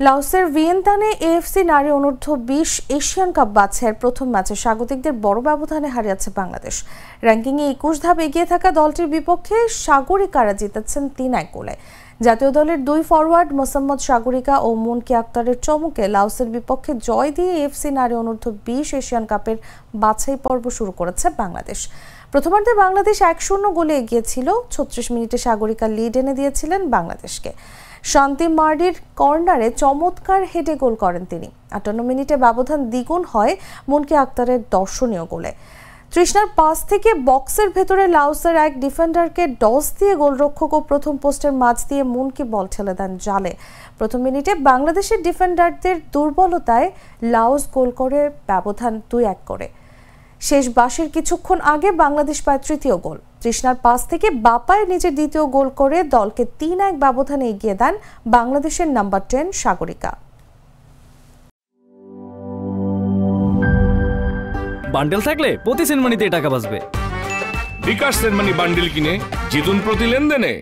লাওসের ভিয়েন্তানে AFC নারী অনূর্ধ্ব ২০ Asian cup বাছাইয়ের প্রথম ম্যাচে স্বাগতিকদের বড় ব্যবধানে হারিয়েছে বাংলাদেশ। র্যাঙ্কিংয়ে ২১ ধাপ এগিয়ে থাকা দলটির বিপক্ষে সাগরিকারা জিতেছেন ৩-১ গোলে। জাতীয় দলের দুই ফরওয়ার্ড মোসাম্মদ সাগরিকা ও মুনকি আক্তারের চমকে লাওসের বিপক্ষে জয় দিয়ে এএফসি নারী অনূর্ধ্ব ২০ এশিয়ান কাপের বাছাই পর্ব শুরু করেছে বাংলাদেশ। প্রথমার্ধে বাংলাদেশ ১-০ গোলে এগিয়ে ছিল। ৩৬ মিনিটে সাগরিকা লিড এনে দিয়েছিলেন বাংলাদেশকে। শান্তি মার্ডির কর্নারে চমৎকার হেডে গোল করেন তিনি। ৫৮ মিনিটে ব্যবধান দ্বিগুণ হয় মুনকি আক্তারের দর্শনীয় গোলে। তৃষ্ণার পাস থেকে বক্সের ভেতরে লাওসের এক ডিফেন্ডারকে ডস দিয়ে গোলরক্ষক ও প্রথম পোস্টের মাঝ দিয়ে মুনকি বল ঠেলে দেন জালে। প্রথম মিনিটে বাংলাদেশের ডিফেন্ডারদের দুর্বলতায় লাওস গোল করে ব্যবধান ২-১ করে। শেষ বাঁশির কিছুক্ষণ আগে বাংলাদেশ পায় তৃতীয় গোল। তৃষ্ণার পাস থেকে বাপায় নিজের দ্বিতীয় গোল করে দলকে ৩-১ ব্যবধানে এগিয়ে দেন বাংলাদেশের নাম্বার ১০ সাগরিকা। বান্ডেল থাকলে প্রতি সেনমানিতে টাকা বাঁচবে। বিকাশ সেনমানি বান্ডেল কিনে জিতুন প্রতি লেনদেনে।